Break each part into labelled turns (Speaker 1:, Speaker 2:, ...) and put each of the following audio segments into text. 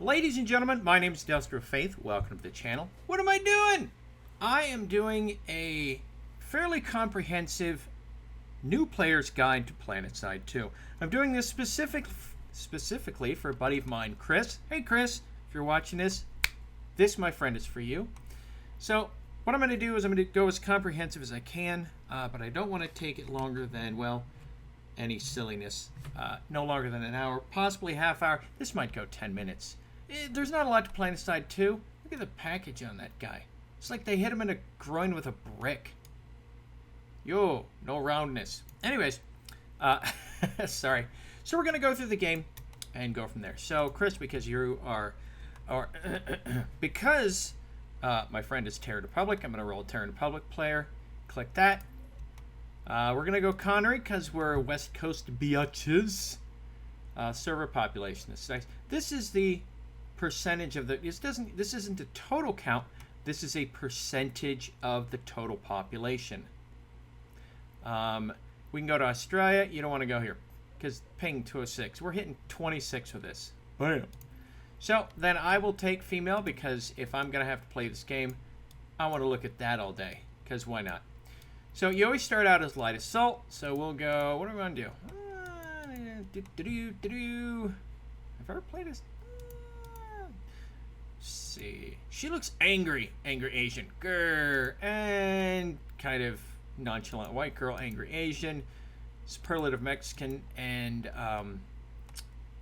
Speaker 1: Ladies and gentlemen, my name is Industrial Faith. Welcome to the channel. What am I doing? I am doing a fairly comprehensive new player's guide to Planetside 2. I'm doing this specifically for a buddy of mine, Chris. Hey Chris, if you're watching this, my friend, is for you. So what I'm going to do is I'm going to go as comprehensive as I can, but I don't want to take it longer than, well, any silliness. No longer than an hour, possibly half hour. This might go 10 minutes. There's not a lot to Planetside 2. Look at the package on that guy. It's like they hit him in the groin with a brick. Yo, no roundness. Anyways, sorry. So we're going to go through the game and go from there. So, Chris, because you are because my friend is Terran Republic, I'm going to roll a Terran Republic player. Click that. We're going to go Connery because we're West Coast biatches. Server population is nice. This is the percentage of the... This isn't a total count. This is a percentage of the total population. We can go to Australia. You don't want to go here because ping 206. We're hitting 26 with this. Bam. So then I will take female because if I'm going to have to play this game, I want to look at that all day because why not? So you always start out as light assault. So we'll go... What do we want to do? Have I ever played this? Let's see. She looks angry. Angry Asian. Grr. And kind of nonchalant white girl. Angry Asian. Superlative Mexican. And I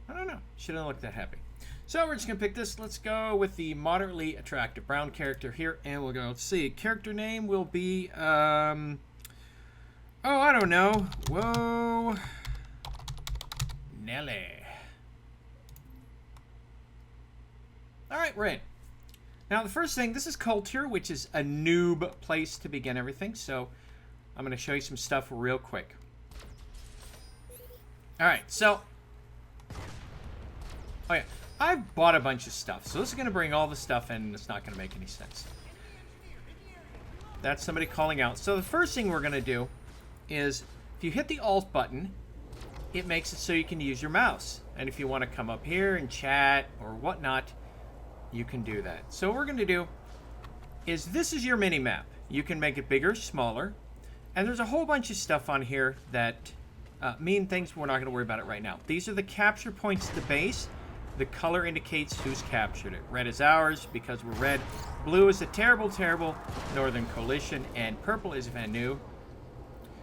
Speaker 1: don't know. She doesn't look that happy. So we're just going to pick this. Let's go with the moderately attractive brown character here. And we'll go, let's see. Character name will be, oh, I don't know. Whoa. Nelly. All right, we're in. Now, the first thing, this is Culture, which is a noob place to begin everything. So I'm going to show you some stuff real quick. All right, so. Oh, yeah. I've bought a bunch of stuff, so this is going to bring all the stuff in, and it's not going to make any sense. That's somebody calling out. So the first thing we're going to do is, if you hit the Alt button, it makes it so you can use your mouse. And if you want to come up here and chat or whatnot, you can do that. So what we're going to do is, this is your mini-map. You can make it bigger, smaller, and there's a whole bunch of stuff on here that mean things, but we're not going to worry about it right now. These are the capture points at the base. The color indicates who's captured it. Red is ours because we're red. Blue is the terrible, terrible Northern Coalition. And purple is Vanu.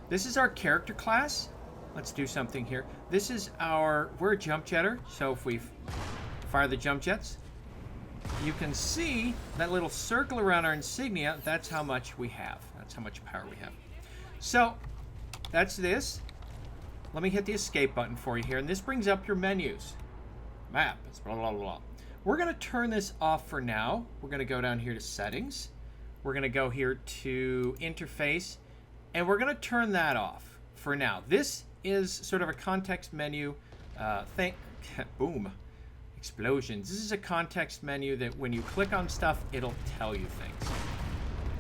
Speaker 1: This is our character class. Let's do something here. This is our... We're a jump jetter. So if we fire the jump jets, you can see that little circle around our insignia. That's how much we have. That's how much power we have. So that's this. Let me hit the escape button for you here. And this brings up your menus. Map, it's blah, blah, blah. We're going to turn this off for now. We're going to go down here to settings. We're going to go here to interface, and we're going to turn that off for now. This is sort of a context menu thing. Boom. Explosions. This is a context menu that when you click on stuff, it'll tell you things.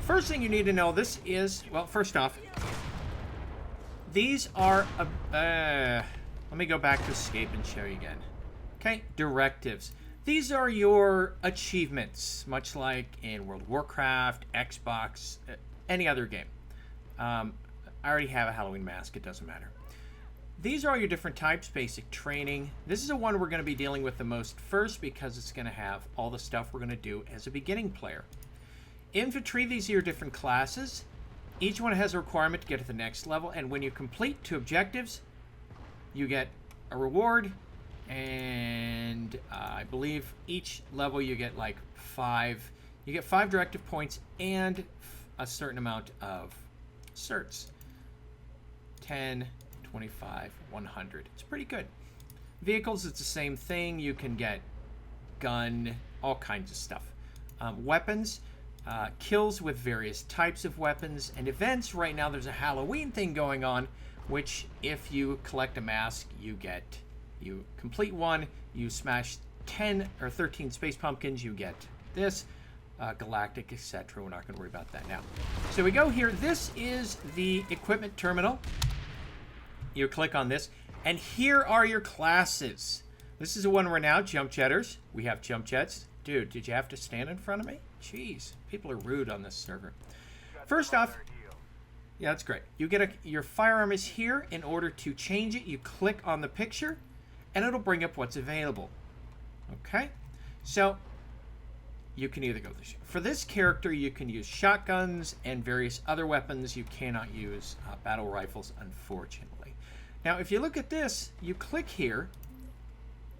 Speaker 1: First thing you need to know, this is, well, first off, these are, let me go back to escape and show you again. Okay, directives. These are your achievements, much like in World of Warcraft, Xbox, any other game. I already have a Halloween mask, it doesn't matter. These are all your different types, basic training. This is the one we're going to be dealing with the most first because it's going to have all the stuff we're going to do as a beginning player. Infantry, these are your different classes. Each one has a requirement to get to the next level, and when you complete 2 objectives, you get a reward. And I believe each level you get like 5. You get 5 directive points and a certain amount of certs. 10, 25, 100. It's pretty good. Vehicles, it's the same thing. You can get gun, all kinds of stuff. Weapons, kills with various types of weapons. And events, right now there's a Halloween thing going on, which if you collect a mask, you get... You complete one, you smash 10 or 13 space pumpkins, you get this, galactic, etc. We're not going to worry about that now. So we go here. This is the equipment terminal. You click on this, and here are your classes. This is the one we're now, jump jetters. We have jump jets. Dude, did you have to stand in front of me? Jeez, people are rude on this server. First off, yeah, that's great. You get your firearm is here. In order to change it, you click on the picture, and it'll bring up what's available. Okay? So, you can either go this. For this character, you can use shotguns and various other weapons. You cannot use battle rifles, unfortunately. Now, if you look at this, you click here,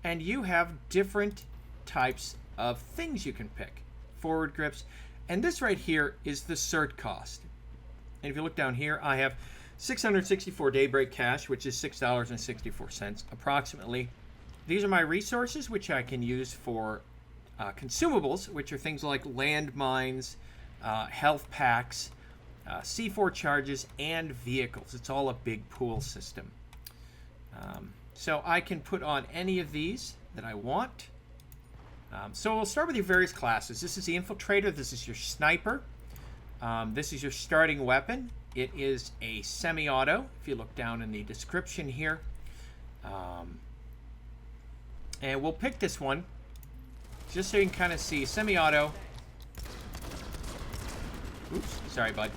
Speaker 1: and you have different types of things you can pick. Forward grips. And this right here is the cert cost. And if you look down here, I have 664 Daybreak cash, which is $6.64 approximately. These are my resources, which I can use for consumables, which are things like landmines, health packs, C4 charges, and vehicles. It's all a big pool system. So I can put on any of these that I want. So we'll start with your various classes. This is the Infiltrator. This is your Sniper. This is your starting weapon. It is a semi-auto, if you look down in the description here. And we'll pick this one, just so you can kind of see. Semi-auto. Oops, sorry, bud.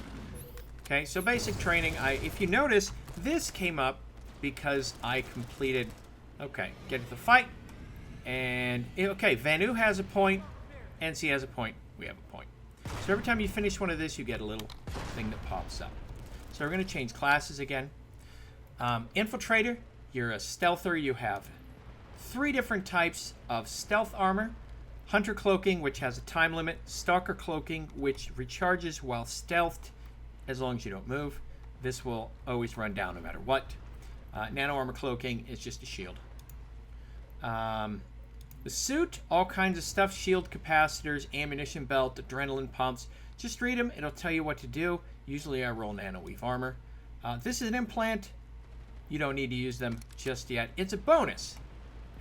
Speaker 1: Okay, so basic training. If you notice, this came up because I completed... Okay, get to the fight. And, okay, Vanu has a point. NC has a point. We have a point. So every time you finish one of this, you get a little thing that pops up. So we're going to change classes again. Infiltrator, you're a stealther. You have 3 different types of stealth armor. Hunter Cloaking, which has a time limit. Stalker Cloaking, which recharges while stealthed as long as you don't move. This will always run down no matter what. Nano Armor Cloaking is just a shield. The suit, all kinds of stuff. Shield capacitors, ammunition belt, adrenaline pumps. Just read them. It'll tell you what to do. Usually I roll Nano Weave armor. This is an implant. You don't need to use them just yet. It's a bonus.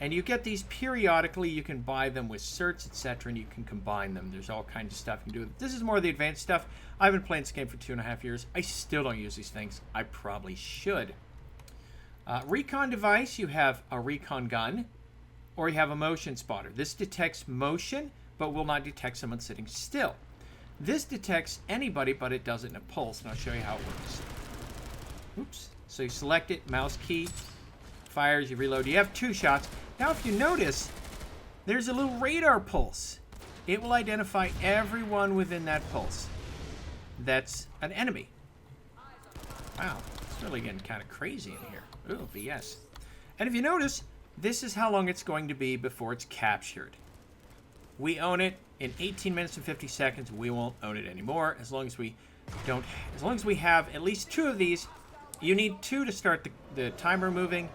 Speaker 1: And you get these periodically. You can buy them with certs, etc. And you can combine them. There's all kinds of stuff you can do. This is more of the advanced stuff. I've been playing this game for 2.5 years. I still don't use these things. I probably should. Recon device. You have a recon gun. Or you have a motion spotter. This detects motion, but will not detect someone sitting still. This detects anybody, but it does it in a pulse, and I'll show you how it works. Oops. So you select it, mouse key, fires, you reload. You have 2 shots. Now, if you notice, there's a little radar pulse. It will identify everyone within that pulse. That's an enemy. Wow, it's really getting kind of crazy in here. Ooh, BS. And if you notice, this is how long it's going to be before it's captured. We own it in 18 minutes and 50 seconds. We won't own it anymore as long as we don't. As long as we have at least 2 of these. You need 2 to start the timer moving.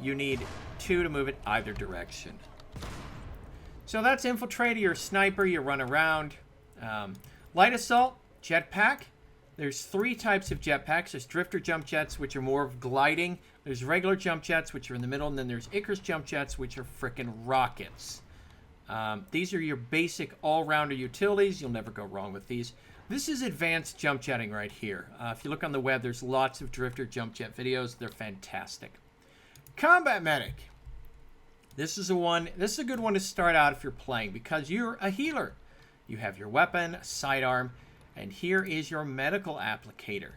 Speaker 1: You need 2 to move it either direction. So that's Infiltrator, your Sniper. You run around. Light Assault, Jetpack. There's 3 types of jetpacks. There's Drifter jump jets, which are more of gliding. There's regular jump jets, which are in the middle. And then there's Icarus jump jets, which are frickin' rockets. These are your basic all-rounder utilities. You'll never go wrong with these. This is advanced jump jetting right here. If you look on the web, there's lots of Drifter jump jet videos. They're fantastic. Combat Medic. This is a good one to start out if you're playing because you're a healer. You have your weapon, a sidearm, and here is your medical applicator.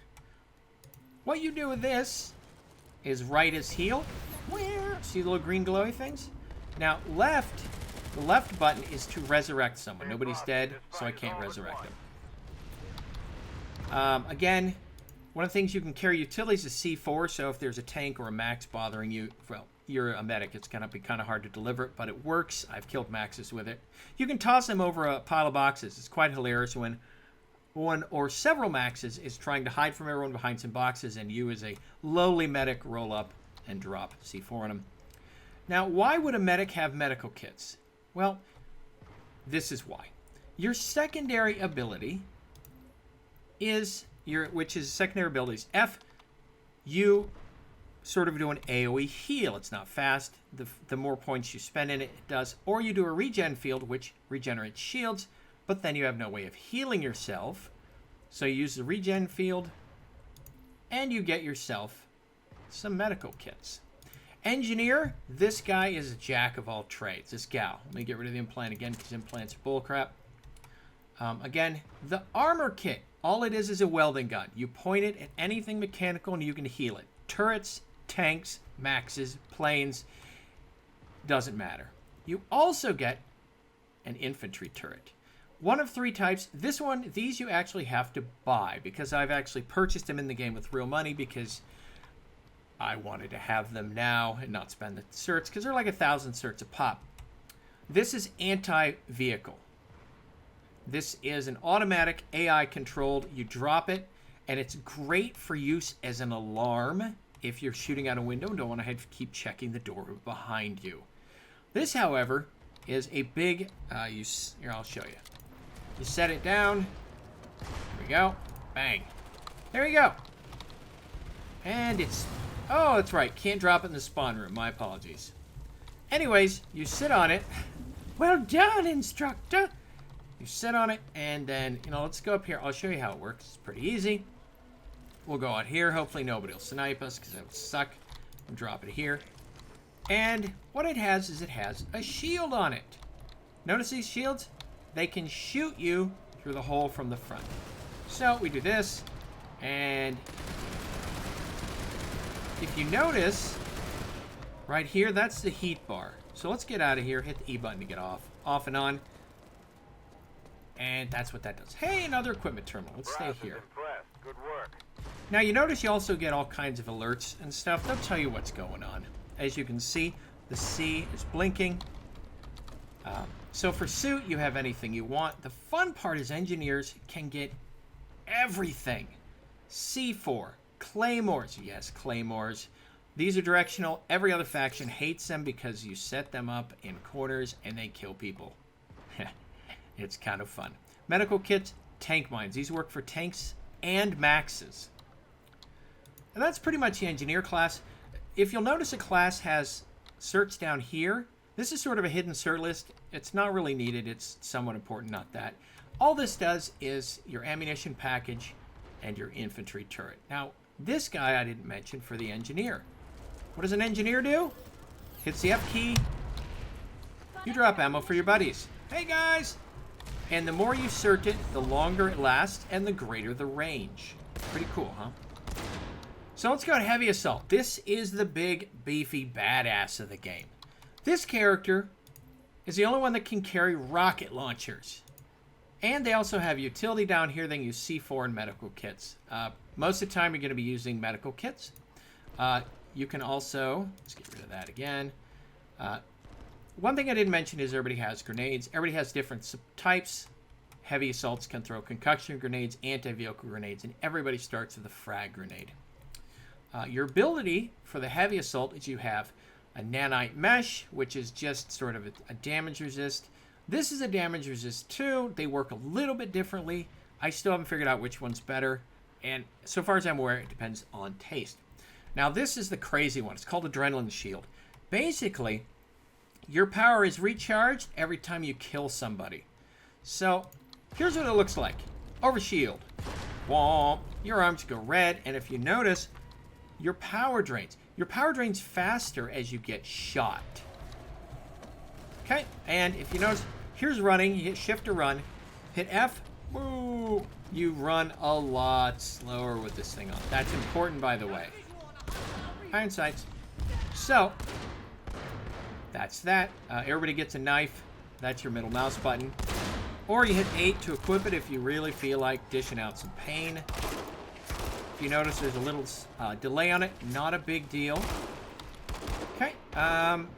Speaker 1: What you do with this is right as heal. See the little green glowy things? Now, the left button is to resurrect someone. Nobody's dead, so I can't resurrect them. Again, one of the things you can carry utilities is C4, so if there's a tank or a max bothering you, well, you're a medic. It's going to be kind of hard to deliver it, but it works. I've killed maxes with it. You can toss them over a pile of boxes. It's quite hilarious when one or several maxes is trying to hide from everyone behind some boxes, and you as a lowly medic roll up and drop C4 on them. Now, why would a medic have medical kits? Well, this is why. Your secondary ability is which is secondary abilities. F, you sort of do an AoE heal. It's not fast. The more points you spend in it, it does. Or you do a regen field, which regenerates shields, but then you have no way of healing yourself. So you use the regen field, and you get yourself some medical kits. Engineer, this guy is a jack of all trades. This gal. Let me get rid of the implant again because implants are bullcrap. Again, the armor kit. All it is a welding gun. You point it at anything mechanical and you can heal it. Turrets, tanks, maxes, planes. Doesn't matter. You also get an infantry turret. One of 3 types. These you actually have to buy because I've actually purchased them in the game with real money because I wanted to have them now and not spend the certs because they're like 1,000 certs a pop. This is anti-vehicle. This is an automatic AI controlled. You drop it and it's great for use as an alarm if you're shooting out a window and don't want to have to keep checking the door behind you. This, however, is a big, here, I'll show you. You set it down. There we go. Bang. There you go. And it's, oh, that's right. Can't drop it in the spawn room. My apologies. Anyways, you sit on it. Well done, instructor. You sit on it, and then, let's go up here. I'll show you how it works. It's pretty easy. We'll go out here. Hopefully nobody will snipe us, because that would suck. We'll drop it here. And what it has is it has a shield on it. Notice these shields? They can shoot you through the hole from the front. So we do this, and if you notice, right here, that's the heat bar. So let's get out of here. Hit the E button to get off and on. And that's what that does. Hey, another equipment terminal. Let's stay here.
Speaker 2: Good work.
Speaker 1: Now, you notice you also get all kinds of alerts and stuff. They'll tell you what's going on. As you can see, the C is blinking. So for suit, you have anything you want. The fun part is engineers can get everything. C4, claymores. Yes, claymores. These are directional. Every other faction hates them because you set them up in corners and they kill people. It's kind of fun. Medical kits, tank mines. These work for tanks and maxes. And that's pretty much the engineer class. If you'll notice, a class has certs down here. This is sort of a hidden cert list. It's not really needed. It's somewhat important, not that. All this does is your ammunition package and your infantry turret. Now, this guy I didn't mention for the engineer. What does an engineer do? Hits the F key. You drop ammo for your buddies. Hey, guys! And the more you cert it, the longer it lasts and the greater the range. Pretty cool, huh? So let's go to Heavy Assault. This is the big, beefy badass of the game. This character is the only one that can carry rocket launchers. And they also have utility down here. They can use C4 and medical kits. Most of the time, you're going to be using medical kits. You can also, let's get rid of that again. One thing I didn't mention is everybody has grenades. Everybody has different types. Heavy assaults can throw concussion grenades, anti-vehicle grenades, and everybody starts with a frag grenade. Your ability for the heavy assault is you have a nanite mesh, which is just sort of a damage resist. This is a damage resist too. They work a little bit differently. I still haven't figured out which one's better. And so far as I'm aware, it depends on taste. Now, this is the crazy one. It's called Adrenaline Shield. Basically, your power is recharged every time you kill somebody. So, here's what it looks like. Overshield. Womp. Your arms go red, and if you notice, your power drains. Your power drains faster as you get shot. Okay, and if you notice, here's running. You hit shift to run. Hit F. Woo! You run a lot slower with this thing on. That's important, by the way. Iron sights. So, that's that. Everybody gets a knife. That's your middle mouse button. Or you hit 8 to equip it if you really feel like dishing out some pain. If you notice, there's a little delay on it. Not a big deal. Okay.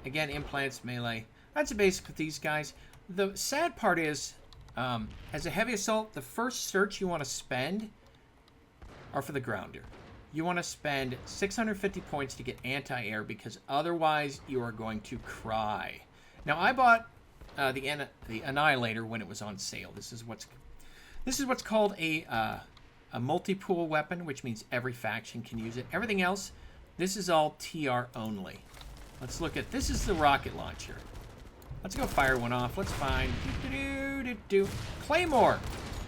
Speaker 1: Again, implants, melee. That's the basic with these guys. The sad part is, as a heavy assault, the first search you want to spend are for the grounder. You want to spend 650 points to get anti-air because otherwise you are going to cry. Now, I bought the Annihilator when it was on sale. This is what's called a multi-pool weapon, which means every faction can use it. Everything else, this is all TR only. Let's look at, this is the rocket launcher. Let's go fire one off. Let's find, Claymore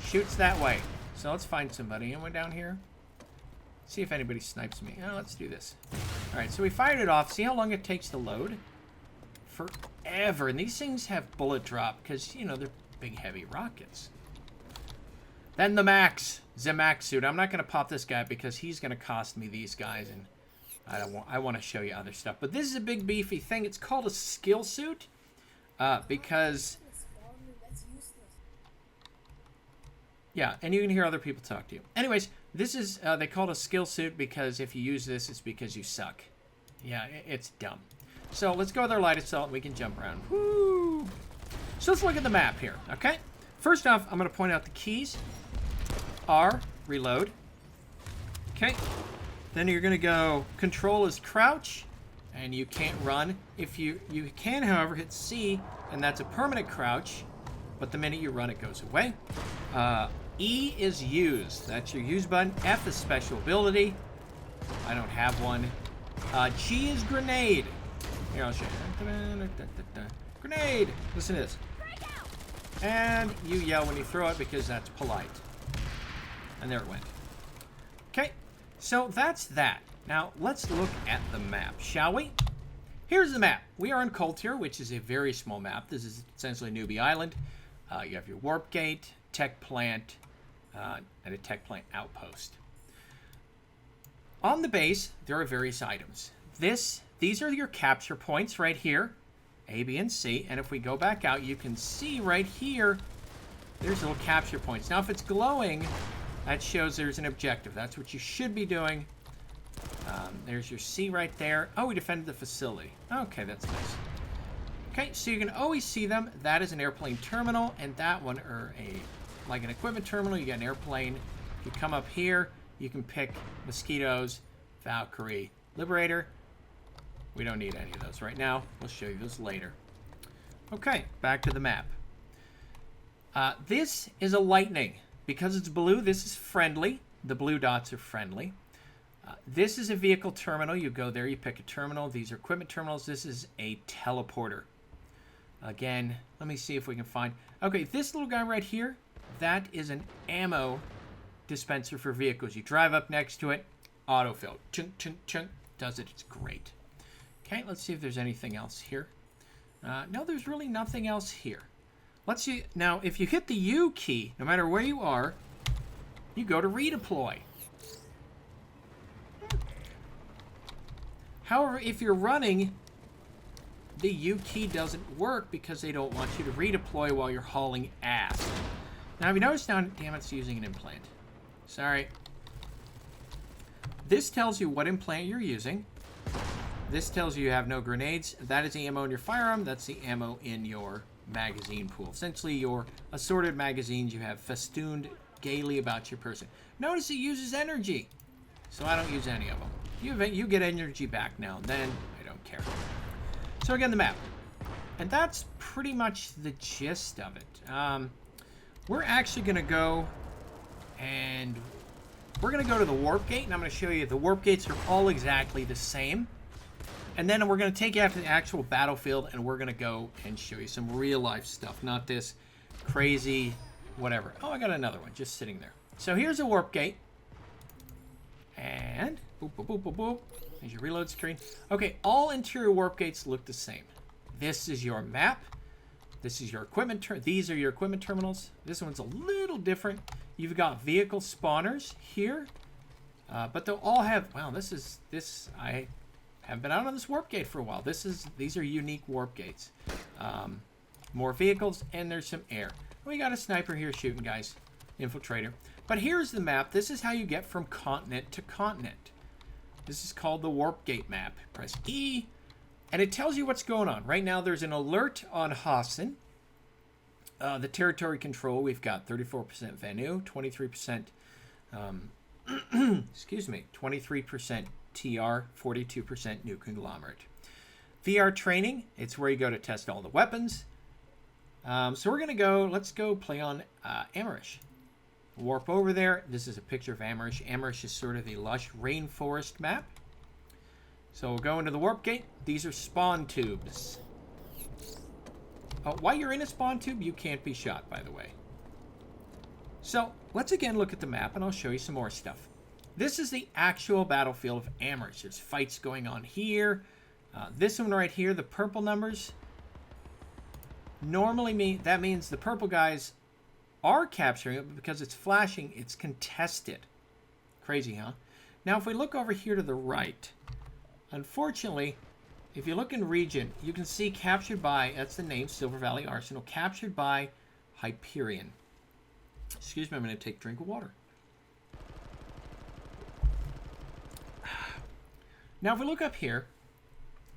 Speaker 1: shoots that way. So let's find somebody. Anyone down here? See if anybody snipes me. Oh, let's do this. Alright, so we fired it off. See how long it takes to load? Forever. And these things have bullet drop because, you know, they're big, heavy rockets. Then the Max. The Max suit. I'm not going to pop this guy because he's going to cost me these guys. And I want to show you other stuff. But this is a big, beefy thing. It's called a skill suit because... Yeah, and you can hear other people talk to you. Anyways, this is, they call it a skill suit because if you use this, it's because you suck. Yeah, it's dumb. So let's go with our light assault and we can jump around. Woo! So let's look at the map here, okay? First off, I'm going to point out the keys. R, reload. Okay. Then you're going to go, control is crouch, and you can't run. If you can, however, hit C, and that's a permanent crouch, but the minute you run, it goes away. E is use. That's your use button. F is special ability. I don't have one. G is grenade. Here, I'll show you. Grenade! Listen to this. And you yell when you throw it because that's polite. And there it went. Okay, so that's that. Now, let's look at the map, shall we? Here's the map. We are on Kultir, which is a very small map. This is essentially Newbie Island. You have your warp gate, tech plant, and a tech plant outpost. On the base, there are various items. These are your capture points right here, A, B, and C. And if we go back out, you can see right here, there's little capture points. Now, if it's glowing, that shows there's an objective. That's what you should be doing. There's your C right there. Oh, we defended the facility. Okay, that's nice. Okay, so you can always see them. That is an airplane terminal, and that one, like an equipment terminal, you got an airplane. If you come up here, you can pick Mosquitoes, Valkyrie, Liberator. We don't need any of those right now. We'll show you those later. Okay, back to the map. This is a lightning. Because it's blue, this is friendly. The blue dots are friendly. This is a vehicle terminal. You go there, you pick a terminal. These are equipment terminals. This is a teleporter. Again, let me see if we can find... Okay, this little guy right here, that is an ammo dispenser for vehicles. You drive up next to it, autofill. Chunk, chunk, chunk. Does it. It's great. Okay, let's see if there's anything else here. No, there's really nothing else here. Let's see. Now, if you hit the U key, no matter where you are, you go to redeploy. However, if you're running, the U key doesn't work because they don't want you to redeploy while you're hauling ass. Now, have you noticed down... Damn, it's using an implant. Sorry. This tells you what implant you're using. This tells you have no grenades. That is the ammo in your firearm. That's the ammo in your magazine pool. Essentially, your assorted magazines you have festooned gaily about your person. Notice it uses energy. So I don't use any of them. You get energy back now and then. I don't care. So again, the map. And that's pretty much the gist of it. We're actually going to go and we're going to go to the warp gate, and I'm going to show you the warp gates are all exactly the same. And then we're going to take you out to the actual battlefield, and we're going to go and show you some real-life stuff, not this crazy whatever. Oh, I got another one just sitting there. So here's a warp gate. And boop, boop, boop, boop, boop. There's your reload screen. Okay, all interior warp gates look the same. This is your map. This is your equipment. These are your equipment terminals. This one's a little different. You've got vehicle spawners here, but they'll all have. Wow, I haven't been out on this warp gate for a while. These are unique warp gates. More vehicles, and there's some air. We got a sniper here shooting guys, infiltrator. But here's the map. This is how you get from continent to continent. This is called the warp gate map. Press E. And it tells you what's going on. Right now, there's an alert on Hassan. The territory control, we've got 34% Vanu, 23%, excuse me, 23% TR, 42% New Conglomerate. VR training, it's where you go to test all the weapons. So we're going to go, let's go play on Amarish. Warp over there. This is a picture of Amarish. Amarish is sort of a lush rainforest map. So we'll go into the warp gate. These are spawn tubes. While you're in a spawn tube, you can't be shot, by the way. So let's again look at the map, and I'll show you some more stuff. This is the actual battlefield of Amherst. There's fights going on here. This one right here, the purple numbers, normally that means the purple guys are capturing it, but because it's flashing, it's contested. Crazy, huh? Now, if we look over here to the right, unfortunately, if you look in region, you can see captured by, that's the name, Silver Valley Arsenal, captured by Hyperion. Excuse me, I'm going to take a drink of water. Now, if we look up here,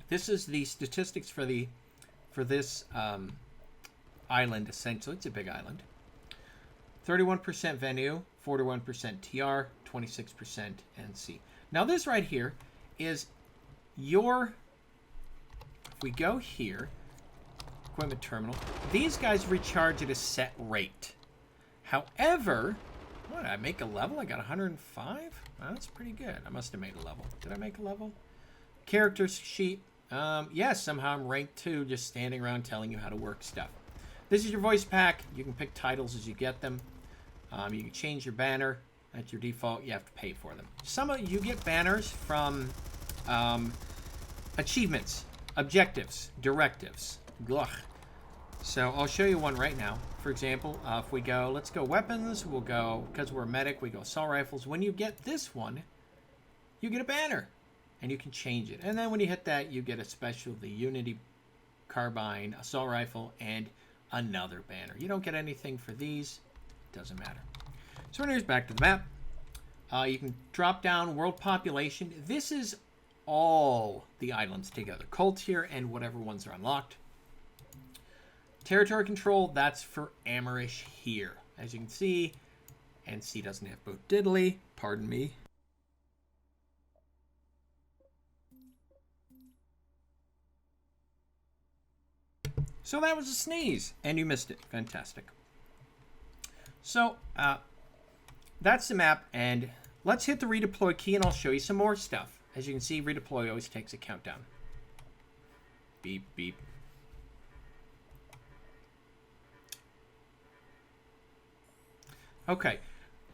Speaker 1: this is the statistics for this island, essentially. It's a big island. 31% Venue, 41% TR, 26% NC. Now, this right here is your... If we go here, equipment terminal, these guys recharge at a set rate. However, what did I make a level? I got 105? Well, that's pretty good. I must have made a level. Did I make a level? Characters sheet. Yes, somehow I'm ranked 2, just standing around telling you how to work stuff. This is your voice pack. You can pick titles as you get them. You can change your banner. That's your default. You have to pay for them. Some of you get banners from achievements, objectives, directives. Ugh. So I'll show you one right now. For example, if we go, let's go weapons. We'll go, because we're a medic, we go assault rifles. When you get this one, you get a banner. And you can change it. And then when you hit that, you get a special, the Unity Carbine, assault rifle, and another banner. You don't get anything for these. Doesn't matter. So here's back to the map. You can drop down world population. This is all the islands together. Cold tier and whatever ones are unlocked. Territory control, that's for Amherst here. As you can see, NC doesn't have both diddly. Pardon me. So that was a sneeze, and you missed it. Fantastic. So that's the map, and let's hit the redeploy key, and I'll show you some more stuff. As you can see, redeploy always takes a countdown. Beep, beep. Okay,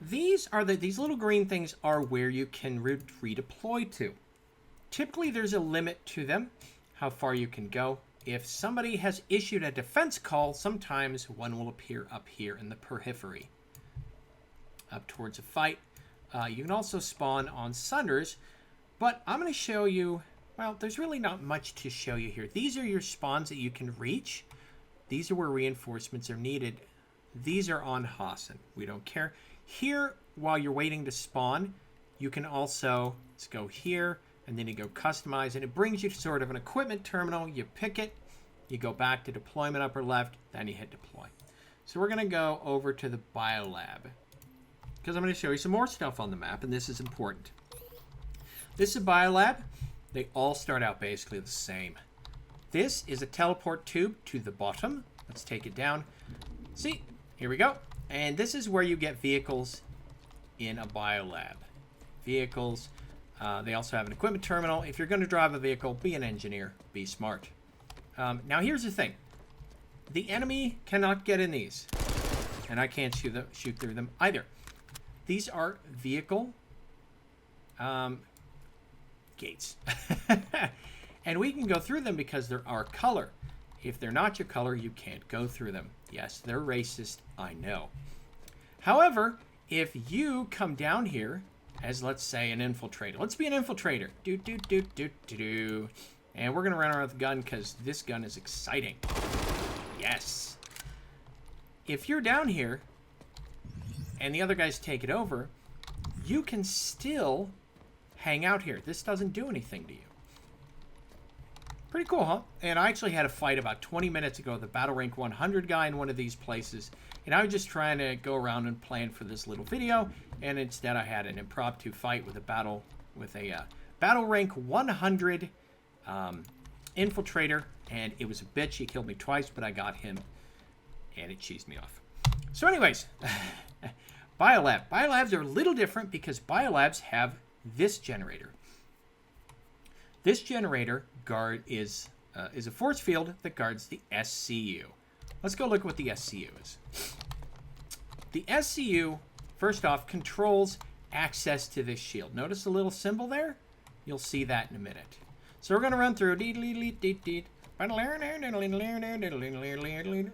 Speaker 1: these little green things are where you can redeploy to. Typically, there's a limit to them, how far you can go. If somebody has issued a defense call, sometimes one will appear up here in the periphery, up towards a fight. You can also spawn on Sunders, but I'm going to show you, well, there's really not much to show you here. These are your spawns that you can reach. These are where reinforcements are needed. These are on Hassan. We don't care. Here, while you're waiting to spawn, you can also, let's go here, and then you go customize, and it brings you to sort of an equipment terminal. You pick it, you go back to deployment upper left, then you hit deploy. So we're going to go over to the biolab, because I'm going to show you some more stuff on the map, and this is important. This is a biolab. They all start out basically the same. This is a teleport tube to the bottom. Let's take it down. See, here we go. And this is where you get vehicles in a biolab. Vehicles. They also have an equipment terminal. If you're going to drive a vehicle, be an engineer. Be smart. Now, here's the thing. The enemy cannot get in these. And I can't shoot through them either. These are vehicle gates. And we can go through them because they're our color. If they're not your color, you can't go through them. Yes, they're racist, I know. However, if you come down here as, let's say, an infiltrator. Let's be an infiltrator. And we're going to run around with a gun because this gun is exciting. Yes. If you're down here and the other guys take it over, you can still hang out here. This doesn't do anything to you. Pretty cool, huh? And I actually had a fight about 20 minutes ago with the Battle Rank 100 guy in one of these places. And I was just trying to go around and plan for this little video. And instead I had an impromptu fight with a Battle Rank 100 infiltrator. And it was a bitch. He killed me twice, but I got him. And it cheesed me off. So anyways, Biolab. Biolabs are a little different because Biolabs have this generator. This generator is a force field that guards the SCU. Let's go look at what the SCU is. The SCU, first off, controls access to this shield. Notice the little symbol there? You'll see that in a minute. So we're going to run through.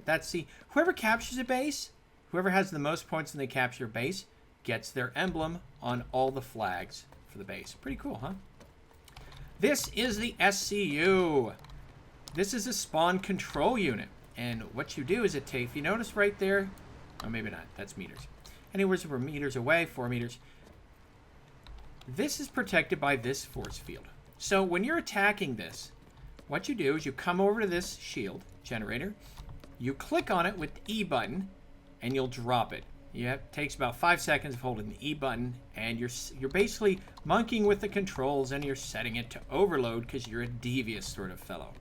Speaker 1: That's the... Whoever captures a base, whoever has the most points when they capture a base, gets their emblem on all the flags for the base. Pretty cool, huh? This is the SCU. This is a spawn control unit. And what you do is it takes... If you notice right there... Oh, maybe not. That's meters. Anyways, we're meters away, 4 meters. This is protected by this force field. So when you're attacking this, what you do is you come over to this shield generator, you click on it with the E button, and you'll drop it. It takes about 5 seconds of holding the E button, and you're basically monkeying with the controls, and you're setting it to overload because you're a devious sort of fellow.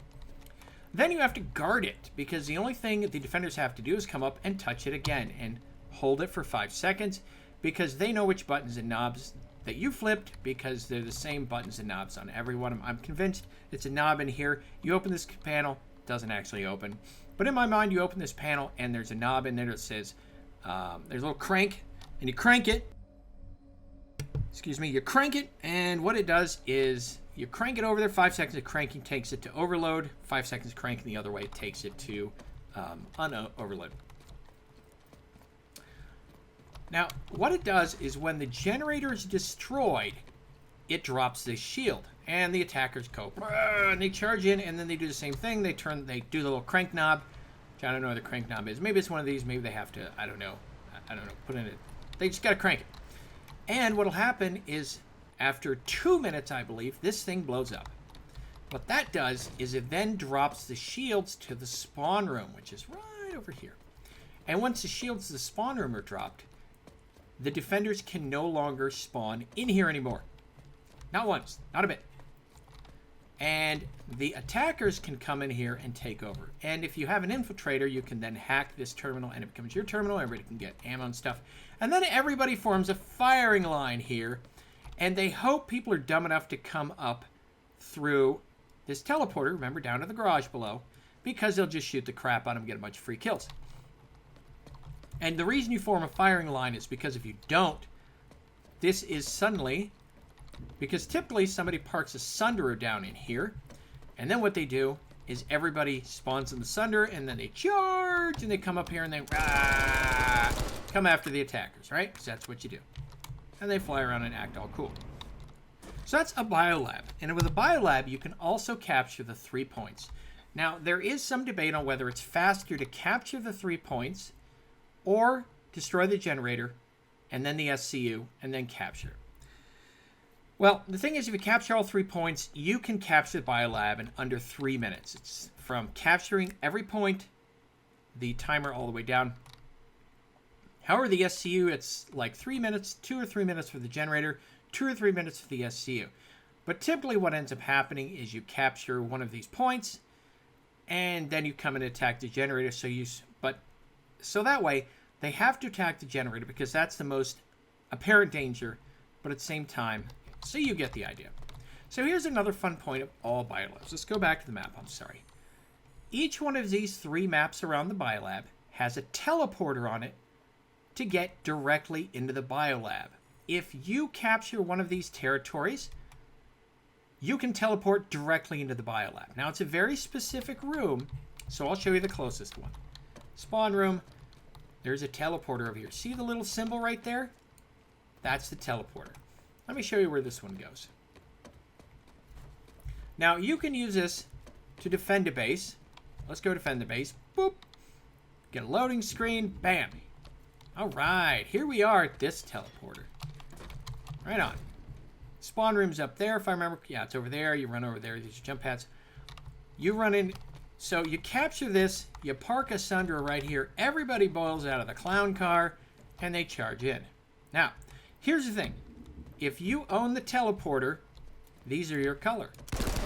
Speaker 1: Then you have to guard it, because the only thing the defenders have to do is come up and touch it again, and hold it for 5 seconds, because they know which buttons and knobs that you flipped, because they're the same buttons and knobs on every one. I'm convinced it's a knob in here. You open this panel, doesn't actually open. But in my mind, you open this panel, and there's a knob in there that says, there's a little crank, and you crank it. Excuse me, you crank it, and what it does is you crank it over there, 5 seconds of cranking takes it to overload, 5 seconds cranking the other way takes it to overload. Now, what it does is when the generator is destroyed, it drops this shield, and the attackers go, and they charge in, and then they do the same thing. They do the little crank knob, which I don't know where the crank knob is. Maybe it's one of these. Maybe they have to, I don't know, put in it. They just got to crank it. And what'll happen is after 2 minutes, I believe, this thing blows up. What that does is it then drops the shields to the spawn room, which is right over here. And once the shields to the spawn room are dropped, the defenders can no longer spawn in here anymore. Not once, not a bit. And the attackers can come in here and take over. And if you have an infiltrator, you can then hack this terminal, and it becomes your terminal. Everybody can get ammo and stuff. And then everybody forms a firing line here, and they hope people are dumb enough to come up through this teleporter, remember, down to the garage below, because they'll just shoot the crap out of them and get a bunch of free kills. And the reason you form a firing line is because if you don't, this is suddenly, because typically somebody parks a Sunderer down in here, and then what they do is everybody spawns in the Sunderer, and then they charge, and they come up here and they come after the attackers, right? Because that's what you do. And they fly around and act all cool. So that's a biolab. And with a biolab, you can also capture the 3 points. Now, there is some debate on whether it's faster to capture the 3 points or destroy the generator, and then the SCU, and then capture. Well, the thing is, if you capture all 3 points, you can capture the biolab in under 3 minutes. It's from capturing every point, the timer all the way down. However, the SCU, it's like 3 minutes, 2 or 3 minutes for the generator, 2 or 3 minutes for the SCU. But typically what ends up happening is you capture one of these points, and then you come and attack the generator. So that way, they have to attack the generator because that's the most apparent danger, but at the same time, so you get the idea. So here's another fun point of all biolabs. Let's go back to the map, I'm sorry. Each one of these 3 maps around the biolab has a teleporter on it to get directly into the biolab. If you capture one of these territories, you can teleport directly into the biolab. Now, it's a very specific room, so I'll show you the closest one. Spawn room. There's a teleporter over here. See the little symbol right there? That's the teleporter. Let me show you where this one goes. Now, you can use this to defend a base. Let's go defend the base. Boop. Get a loading screen. Bam. All right. Here we are at this teleporter. Right on. Spawn room's up there, if I remember. Yeah, it's over there. You run over there. These are jump pads. You run in. So you capture this. You park a Sunderer right here. Everybody boils out of the clown car, and they charge in. Now, here's the thing. If you own the teleporter, these are your color.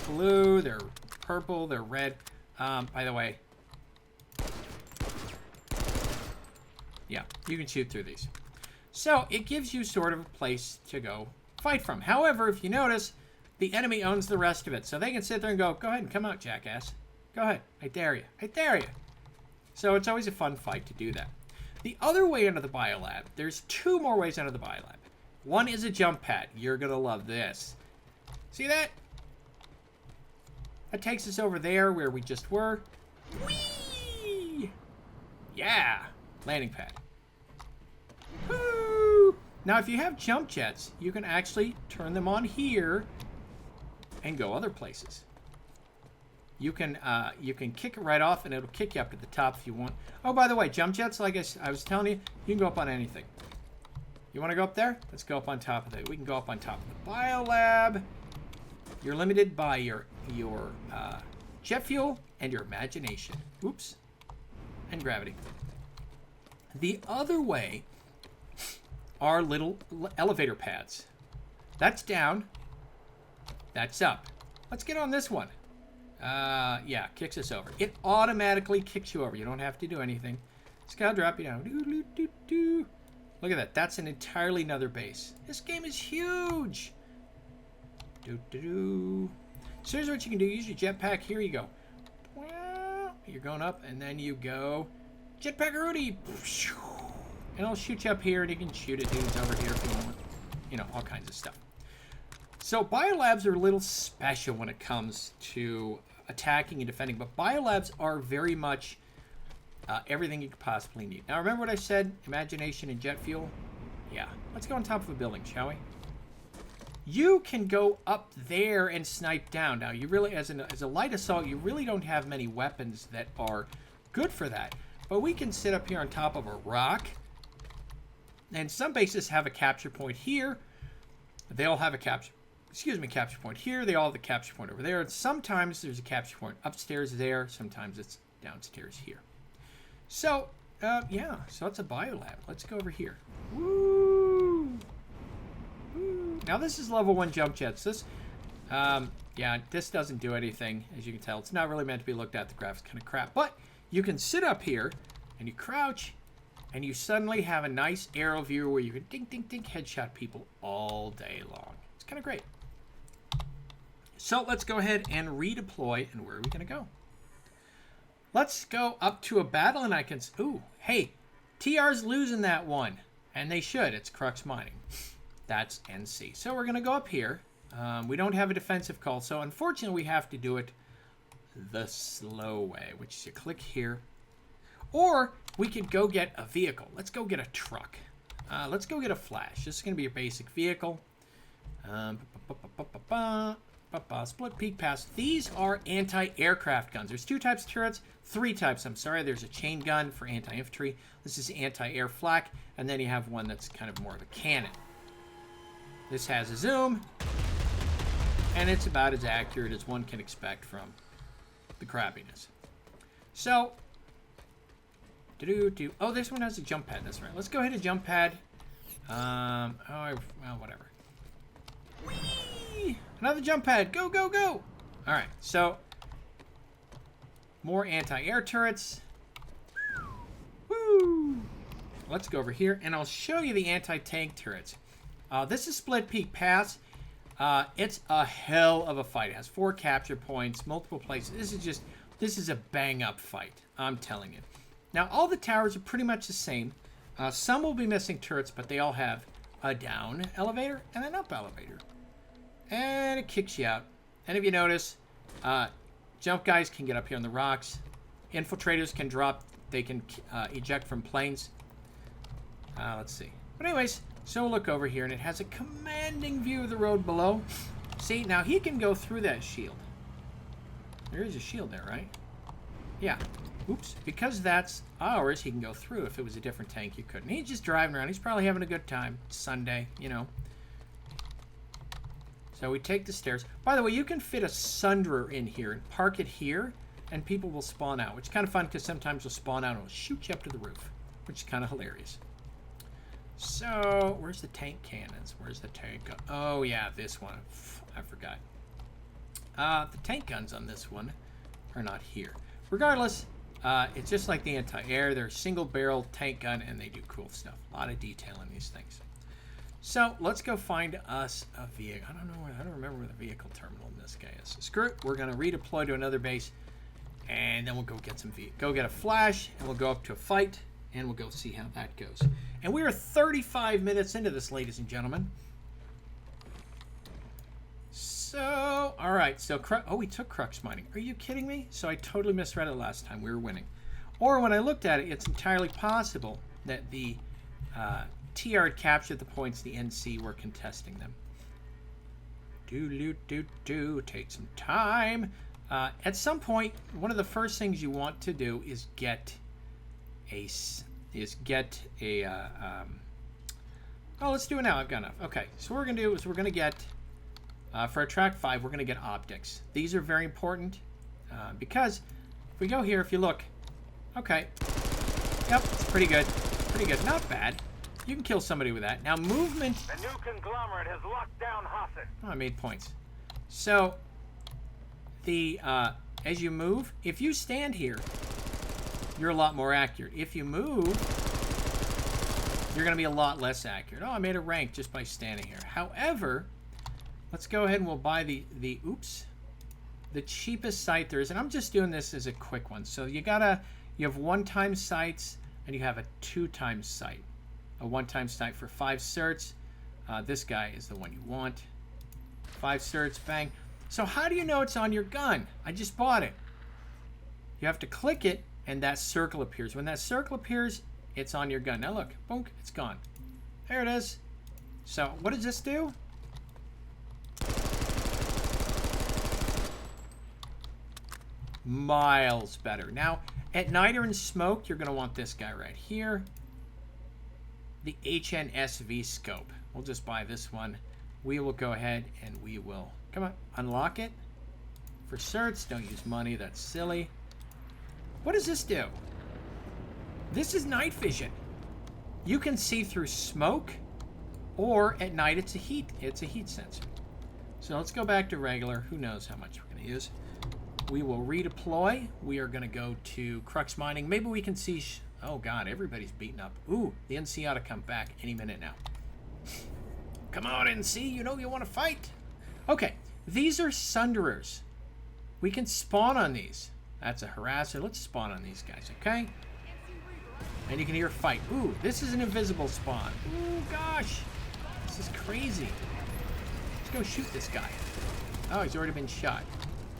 Speaker 1: Blue, they're purple, they're red. By the way, yeah, you can shoot through these. So it gives you sort of a place to go fight from. However, if you notice, the enemy owns the rest of it. So they can sit there and go ahead and come out, jackass. Go ahead. I dare you. I dare you. So it's always a fun fight to do that. The other way into the biolab, there's 2 more ways into the biolab. One is a jump pad. You're going to love this. See that? That takes us over there where we just were. Whee! Yeah. Landing pad. Woo! Now, if you have jump jets, you can actually turn them on here and go other places. You can kick it right off, and it'll kick you up to the top if you want. Oh, by the way, jump jets, like I was telling you, you can go up on anything. You want to go up there? Let's go up on top of it. We can go up on top of the biolab. You're limited by your jet fuel and your imagination. Oops. And gravity. The other way are little elevator pads. That's down. That's up. Let's get on this one. Yeah, kicks us over. It automatically kicks you over. You don't have to do anything. It's gonna drop you down. Doo, doo, doo, doo. Look at that. That's an entirely another base. This game is huge. Doo, doo, doo. So here's what you can do. Use your jetpack. Here you go. You're going up, and then you go jetpack Rudy. And it'll shoot you up here, and you can shoot at dudes over here if you want. You know, all kinds of stuff. So biolabs are a little special when it comes to attacking and defending, but biolabs are very much everything you could possibly need. Now, remember what I said? Imagination and jet fuel? Yeah. Let's go on top of a building, shall we? You can go up there and snipe down. Now, you really, as a light assault, you really don't have many weapons that are good for that. But we can sit up here on top of a rock. And some bases have a capture point here. They all have a capture point here. They all have a capture point over there. And sometimes there's a capture point upstairs there. Sometimes it's downstairs here. So, yeah. So it's a biolab. Let's go over here. Woo! Woo! Now this is level 1 jump jets. This, yeah, this doesn't do anything. As you can tell, it's not really meant to be looked at. The graphics kind of crap. But you can sit up here and you crouch. And you suddenly have a nice aerial view where you can ding, ding, ding, headshot people all day long. It's kind of great. So let's go ahead and redeploy. And where are we going to go? Let's go up to a battle, and I can... Ooh, hey, TR's losing that one. And they should. It's Crux Mining. That's NC. So we're going to go up here. We don't have a defensive call, so unfortunately we have to do it the slow way, which is you click here. Or we could go get a vehicle. Let's go get a truck. Let's go get a flash. This is going to be your basic vehicle. Split peak pass. These are anti-aircraft guns. There's 2 types of turrets. 3 types, I'm sorry. There's a chain gun for anti-infantry. This is anti-air flak. And then you have one that's kind of more of a cannon. This has a zoom. And it's about as accurate as one can expect from the crappiness. So... Oh, this one has a jump pad. That's right. Let's go ahead and jump pad. Well, whatever. Whee! Another jump pad. Go, go, go. All right. So, more anti-air turrets. Woo! Let's go over here, and I'll show you the anti-tank turrets. This is Split Peak Pass. It's a hell of a fight. It has 4 capture points, multiple places. This is a bang-up fight. I'm telling you. Now, all the towers are pretty much the same. Some will be missing turrets, but they all have a down elevator and an up elevator. And it kicks you out. And if you notice, jump guys can get up here on the rocks. Infiltrators can drop. They can eject from planes. Let's see. But anyways, so we'll look over here, and it has a commanding view of the road below. See, now he can go through that shield. There is a shield there, right? Yeah. Oops. Because that's ours, he can go through. If it was a different tank, you couldn't. He's just driving around. He's probably having a good time. It's Sunday, you know. So we take the stairs. By the way, you can fit a sunderer in here and park it here, and people will spawn out, which is kind of fun because sometimes they'll spawn out and it'll shoot you up to the roof, which is kind of hilarious. So, where's the tank cannons? Where's the tank gun? Oh, yeah, this one. I forgot. The tank guns on this one are not here. Regardless... it's just like the anti-air. They're a single-barrel tank gun, and they do cool stuff. A lot of detail in these things. So let's go find us a vehicle. I don't remember where the vehicle terminal in this guy is. Screw it. We're gonna redeploy to another base, and then we'll go get some go get a flash, and we'll go up to a fight, and we'll go see how that goes. And we are 35 minutes into this, ladies and gentlemen. So, all right. So, oh, we took crux mining. Are you kidding me? So I totally misread it last time. We were winning. Or when I looked at it, it's entirely possible that the TR had captured the points, the NC were contesting them. Take some time. At some point, one of the first things you want to do is get a oh, let's do it now. I've got enough. Okay, so what we're gonna do is we're gonna get for our track 5, we're gonna get optics. These are very important because if we go here, if you look, okay, yep, it's pretty good, not bad. You can kill somebody with that. Now movement.
Speaker 2: The new conglomerate has locked down Hasse.
Speaker 1: Oh, I made points. So the as you move, if you stand here, you're a lot more accurate. If you move, you're going to be a lot less accurate. Oh, I made a rank just by standing here. However, let's go ahead and we'll buy the cheapest sight there is, and I'm just doing this as a quick one. So you have 1-time sights and you have a 2-time sight. A 1-time sight for 5 certs. This guy is the one you want. 5 certs, bang. So how do you know it's on your gun? I just bought it. You have to click it and that circle appears. When that circle appears, it's on your gun. Now look, boom, it's gone. There it is. So what does this do? Miles better. Now, at night or in smoke, you're going to want this guy right here. The HNSV scope. We'll just buy this one. We will go ahead and we will, come on, unlock it. For certs, don't use money, that's silly. What does this do? This is night vision. You can see through smoke, or at night it's a heat sensor. So let's go back to regular. Who knows how much we're going to use. We will redeploy. We are going to go to crux mining. Maybe we can see... oh, God, everybody's beaten up. Ooh, the NC ought to come back any minute now. Come on, NC. You know you want to fight. Okay, these are sunderers. We can spawn on these. That's a harasser. Let's spawn on these guys, okay? And you can hear fight. Ooh, this is an invisible spawn. Ooh, gosh. This is crazy. Let's go shoot this guy. Oh, he's already been shot.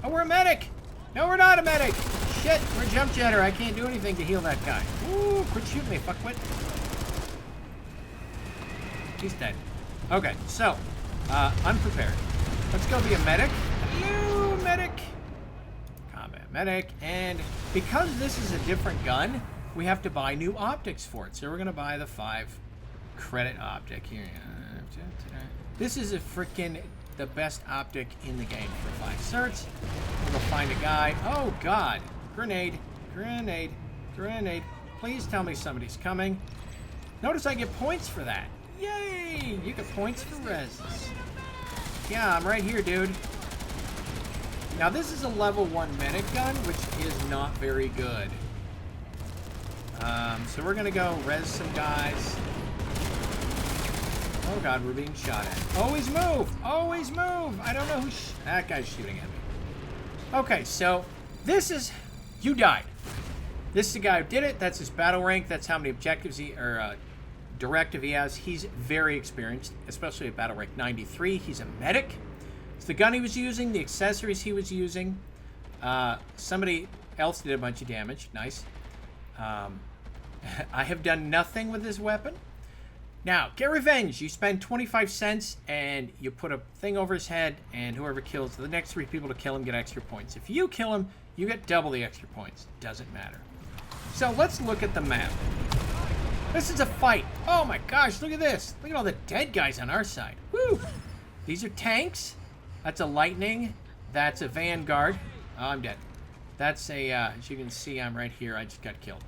Speaker 1: Oh, we're a medic. No, we're not a medic. Shit, we're a jump jetter. I can't do anything to heal that guy. Ooh, quit shooting me, fuckwit. He's dead. Okay, so, unprepared. Let's go be a medic. Hello, medic. Combat medic. And because this is a different gun, we have to buy new optics for it. So we're going to buy the 5 credit optic here. This is a freaking the best optic in the game for 5 certs. We'll find a guy. Oh, God. Grenade. Grenade. Grenade. Please tell me somebody's coming. Notice I get points for that. Yay! You get points for reses. Yeah, I'm right here, dude. Now, this is a level 1 medic gun, which is not very good. So we're going to go res some guys. Oh, God, we're being shot at. Always move! Always move! I don't know who... that guy's shooting at me. Okay, so this is... you died. This is the guy who did it. That's his battle rank. That's how many objectives he... or directive he has. He's very experienced, especially at battle rank 93. He's a medic. It's the gun he was using, the accessories he was using. Somebody else did a bunch of damage. Nice. I have done nothing with this weapon. Now, get revenge. You spend 25 cents and you put a thing over his head, and whoever kills the next 3 people to kill him get extra points. If you kill him, you get double the extra points. Doesn't matter. So let's look at the map. This is a fight. Oh my gosh, look at this. Look at all the dead guys on our side. Woo! These are tanks. That's a lightning. That's a vanguard. Oh, I'm dead. That's a, as you can see, I'm right here. I just got killed.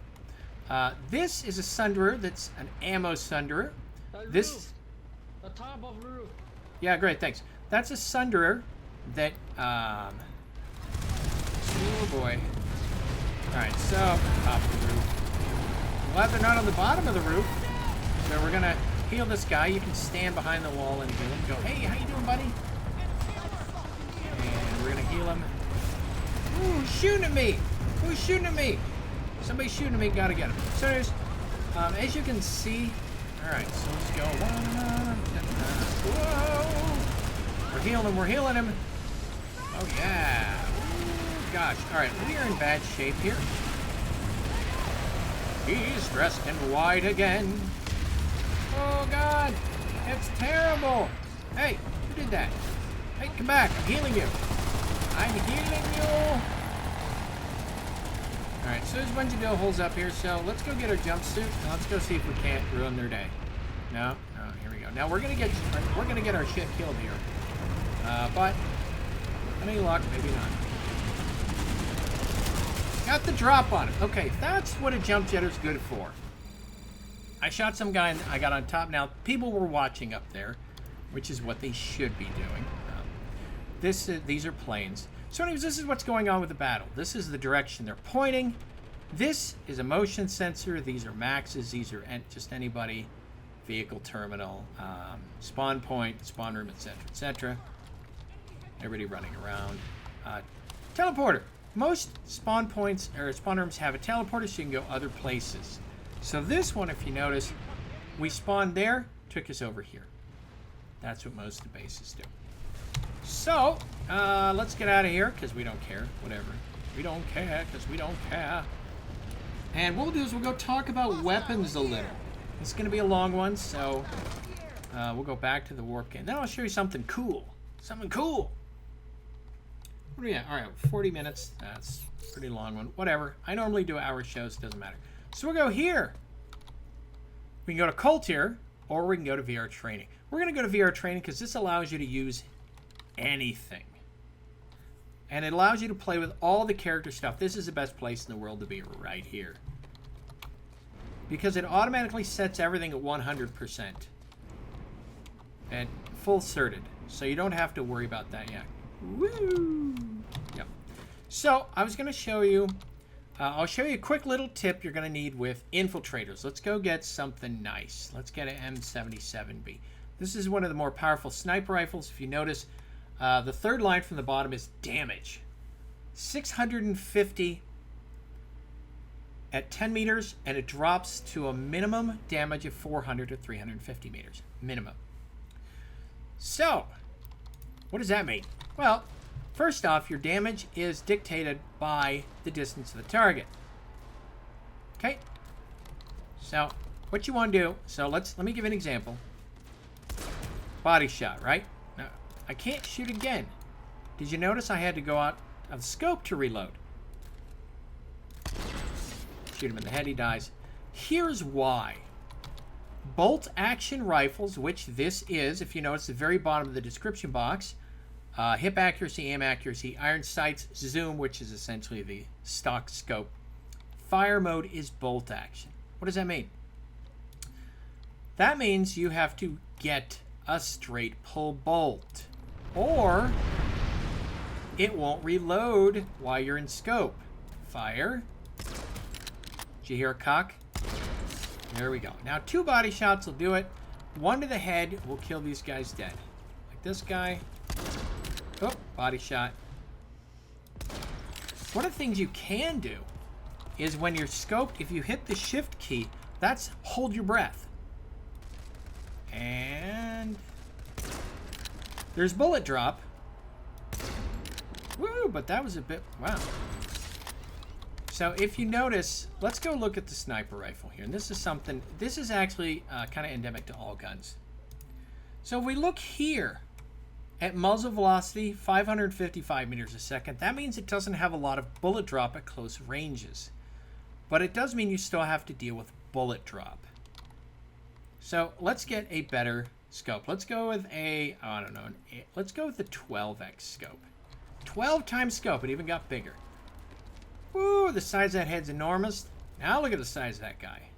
Speaker 1: This is a sunderer. That's an ammo sunderer. This...
Speaker 3: the top of the roof.
Speaker 1: Yeah, great, thanks. That's a sunderer that, oh boy. Alright, so, top of the roof. Glad they're not on the bottom of the roof. So we're gonna heal this guy. You can stand behind the wall and heal him. Go, hey, how you doing, buddy? And we're gonna heal him. Ooh, who's shooting at me? Who's shooting at me? Somebody's shooting at me, gotta get him. So there's As you can see, all right, so let's go. Whoa! We're healing him, we're healing him. Oh, yeah. Ooh, gosh, all right, we are in bad shape here. He's dressed in white again. Oh, God, it's terrible. Hey, who did that? Hey, come back, I'm healing you. I'm healing you. Alright, so there's a bunch of dill holes up here, so let's go get our jumpsuit and let's go see if we can't ruin their day. No, here we go. Now we're gonna get our shit killed here. But any luck, maybe not. Got the drop on it. Okay, that's what a jump jetter's good for. I shot some guy and I got on top. Now people were watching up there, which is what they should be doing. These are planes. So anyways, this is what's going on with the battle. This is the direction they're pointing. This is a motion sensor. These are maxes. These are just anybody. Vehicle terminal, spawn point, spawn room, etc., etc. Everybody running around. Teleporter. Most spawn points or spawn rooms have a teleporter so you can go other places. So this one, if you notice, we spawned there, took us over here. That's what most of the bases do. So, let's get out of here, because we don't care. Whatever. We don't care, because we don't care. And what we'll do is we'll go talk about weapons a little. It's going to be a long one, so we'll go back to the warp game. Then I'll show you something cool. Something cool! What do we have? Alright, 40 minutes. That's a pretty long one. Whatever. I normally do hour shows. Doesn't matter. So we'll go here. We can go to Cult here, or we can go to VR Training. We're going to go to VR Training because this allows you to use anything. And it allows you to play with all the character stuff. This is the best place in the world to be, right here. Because it automatically sets everything at 100%. And full certed. So you don't have to worry about that yet. Woo! Yep. So, I was going to show you... I'll show you a quick little tip you're going to need with infiltrators. Let's go get something nice. Let's get an M00B. This is one of the more powerful sniper rifles. If you notice... the third line from the bottom is damage. 650 at 10 meters, and it drops to a minimum damage of 400 to 350 meters. Minimum. So, what does that mean? Well, first off, your damage is dictated by the distance of the target. Okay? So, what you want to do, so let me give you an example. Body shot, right? I can't shoot again. Did you notice I had to go out of the scope to reload? Shoot him in the head, he dies. Here's why. Bolt action rifles, which this is, if you notice the very bottom of the description box, hip accuracy, aim accuracy, iron sights, zoom, which is essentially the stock scope. Fire mode is bolt action. What does that mean? That means you have to get a straight pull bolt, or it won't reload while you're in scope. Fire. Did you hear a cock? There we go. Now 2 body shots will do it. 1 to the head will kill these guys dead. Like this guy. Oh, body shot. One of the things you can do is when you're scoped, if you hit the shift key, that's hold your breath. And there's bullet drop. Woo, but that was a bit, wow. So if you notice, let's go look at the sniper rifle here. And this is something, this is actually kind of endemic to all guns. So if we look here at muzzle velocity, 555 meters a second, that means it doesn't have a lot of bullet drop at close ranges. But it does mean you still have to deal with bullet drop. So let's get a better scope. Let's go with a, I don't know, let's go with the 12x scope. 12 times scope, it even got bigger. Woo, the size of that head's enormous. Now look at the size of that guy.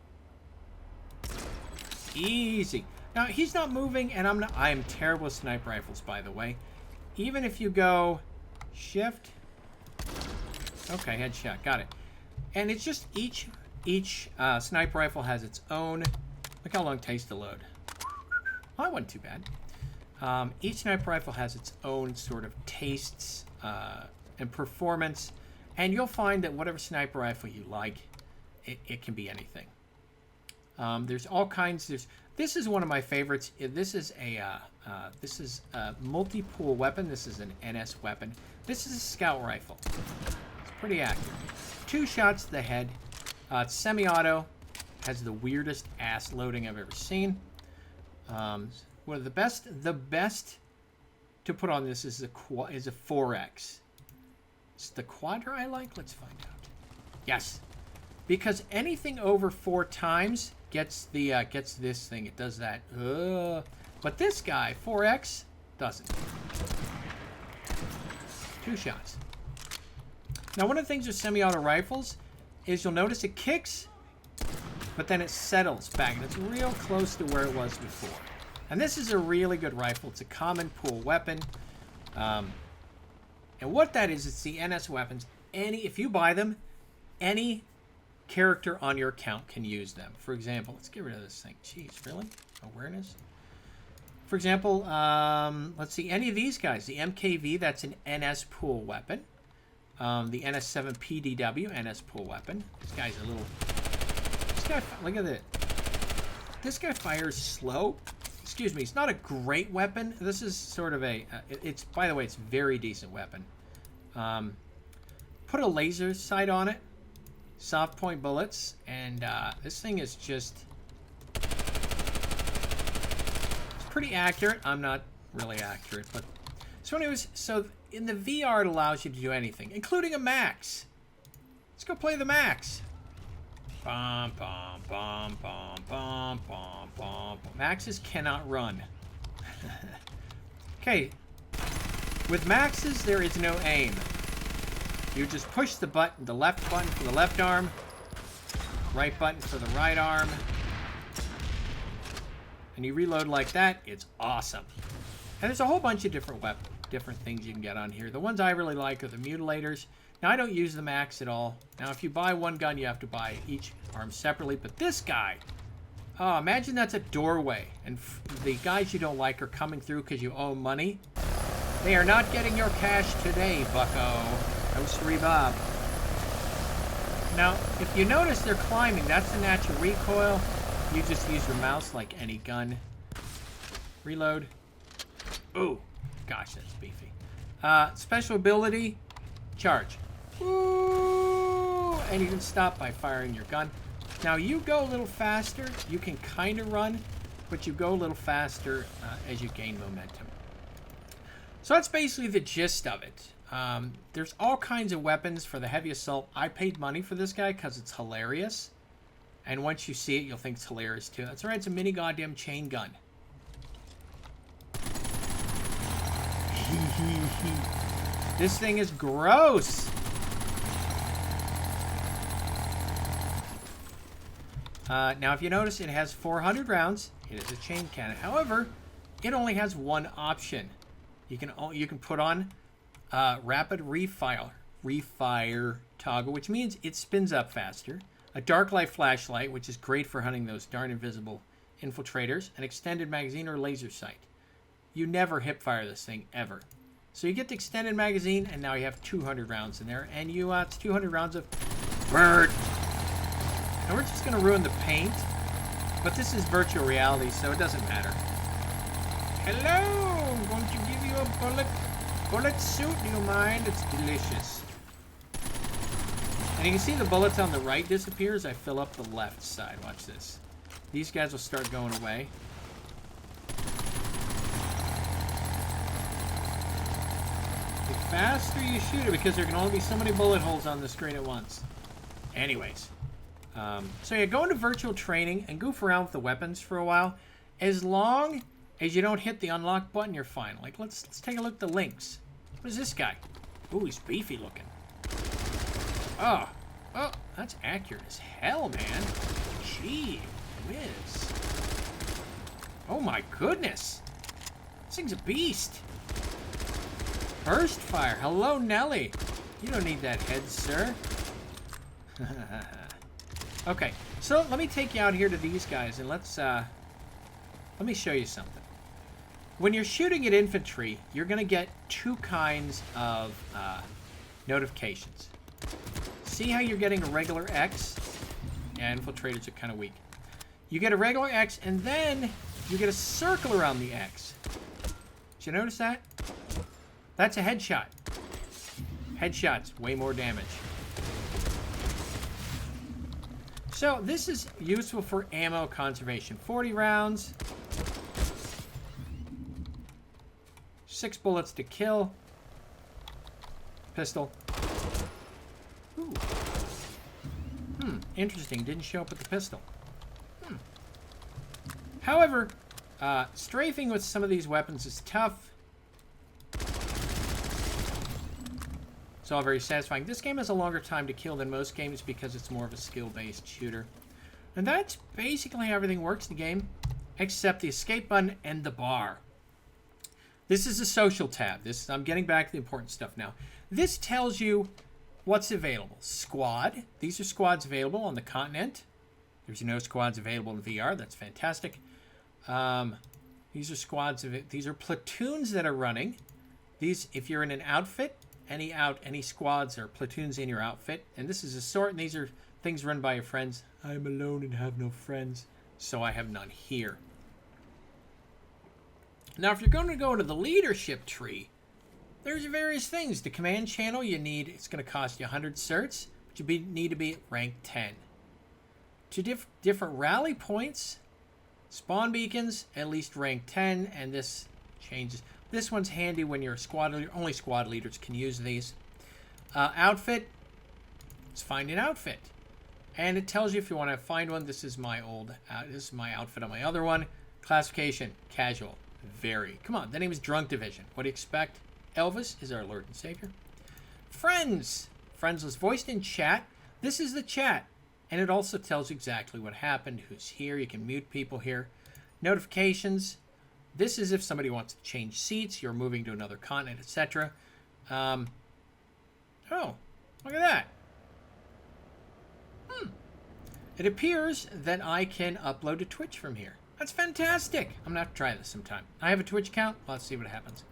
Speaker 1: Easy. Now he's not moving, and I am terrible with sniper rifles, by the way. Even if you go shift. Okay, headshot, got it. And it's just each sniper rifle has its own. Look how long it takes to load. Well, that wasn't too bad. Each sniper rifle has its own sort of tastes and performance. And you'll find that whatever sniper rifle you like, it can be anything. There's all kinds. This is one of my favorites. This is a multi-pool weapon. This is an NS weapon. This is a scout rifle. It's pretty accurate. 2 shots to the head. It's semi-auto. Has the weirdest ass loading I've ever seen. One of the best to put on this is a 4X. It's the Quadra I like. Let's find out. Yes, because anything over 4 times gets this thing. It does that. But this guy 4X doesn't. 2 shots. Now, one of the things with semi-auto rifles is you'll notice it kicks, but then it settles back, and it's real close to where it was before. And this is a really good rifle. It's a common pool weapon. And what that is, it's the NS weapons. If you buy them, any character on your account can use them. For example, let's get rid of this thing. Jeez, really? Awareness? For example, let's see, any of these guys. The MKV, that's an NS pool weapon. The NS7 PDW, NS pool weapon. This guy's a little... This guy, look at it. This guy fires slow. Excuse me, it's not a great weapon. This is sort of a... it's, by the way, it's a very decent weapon. Put a laser sight on it. Soft point bullets. And this thing is just... It's pretty accurate. I'm not really accurate, but... So anyways, so in the VR it allows you to do anything, including a max. Let's go play the max. Bum, bum, bum, bum, bum, bum, bum. Maxes cannot run. Okay. With maxes, there is no aim. You just push the button, the left button for the left arm, right button for the right arm, and you reload like that. It's awesome. And there's a whole bunch of different things you can get on here. The ones I really like are the mutilators. Now, I don't use the max at all. Now, if you buy one gun, you have to buy each arm separately. But this guy, oh, imagine that's a doorway, and the guys you don't like are coming through because you owe money. They are not getting your cash today, bucko. No siree bob. Now, if you notice they're climbing, that's the natural recoil. You just use your mouse like any gun. Reload. Ooh, gosh, that's beefy. Special ability, charge. Ooh, and you can stop by firing your gun. Now, you go a little faster. You can kind of run, but you go a little faster as you gain momentum. So that's basically the gist of it. There's all kinds of weapons for the heavy assault. I paid money for this guy because it's hilarious. And once you see it, you'll think it's hilarious too. That's right, it's a mini goddamn chain gun. This thing is gross. Now, if you notice, it has 400 rounds. It is a chain cannon. However, it only has one option. You can put on rapid refire toggle, which means it spins up faster. A dark light flashlight, which is great for hunting those darn invisible infiltrators. An extended magazine or laser sight. You never hip fire this thing ever. So you get the extended magazine, and now you have 200 rounds in there, and it's 200 rounds of bird. And we're just gonna ruin the paint, but this is virtual reality, so it doesn't matter. Hello, I'm going to give you a bullet suit. Do you mind? It's delicious. And you can see the bullets on the right disappear as I fill up the left side. Watch this. These guys will start going away. The faster you shoot it, because there can only be so many bullet holes on the screen at once. Anyways. So yeah, go into virtual training and goof around with the weapons for a while. As long as you don't hit the unlock button, you're fine. Like, let's take a look at the links. What is this guy? Ooh, he's beefy looking. Oh, that's accurate as hell, man. Gee whiz. Oh my goodness. This thing's a beast. Burst fire. Hello, Nelly. You don't need that head, sir. Okay, so let me take you out here to these guys, and let me show you something. When you're shooting at infantry, you're going to get 2 kinds of notifications. See how you're getting a regular X? Yeah, infiltrators are kind of weak. You get a regular X, and then you get a circle around the X. Did you notice that? That's a headshot. Headshots, way more damage. So this is useful for ammo conservation. 40 rounds. 6 bullets to kill. Pistol. Ooh. Interesting. Didn't show up with the pistol. However, strafing with some of these weapons is tough. It's all very satisfying. This game has a longer time to kill than most games because it's more of a skill-based shooter. And that's basically how everything works in the game, except the escape button and the bar. This is a social tab. I'm getting back to the important stuff now. This tells you what's available. Squad. These are squads available on the continent. There's no squads available in VR. That's fantastic. These are squads these are platoons that are running. These, if you're in an outfit, any squads or platoons in your outfit. And this is a sort, and these are things run by your friends. I'm alone and have no friends, so I have none here. Now, if you're going to go to the leadership tree, there's various things. The command channel you need, it's going to cost you 100 certs, but you need to be at rank 10. To different rally points, spawn beacons, at least rank 10, and this changes. This one's handy when you're a squad leader. Only squad leaders can use these. Outfit, let's find an outfit. And it tells you if you want to find one. This is my this is my outfit on my other one. Classification, casual. Very. Come on, the name is Drunk Division. What do you expect? Elvis is our Lord and Savior. Friends. Friends was voiced in chat. This is the chat. And it also tells you exactly what happened, who's here. You can mute people here. Notifications. This is if somebody wants to change seats, you're moving to another continent, etc. Oh, look at that. It appears that I can upload to Twitch from here. That's fantastic. I'm going to have to try this sometime. I have a Twitch account. Let's see what happens.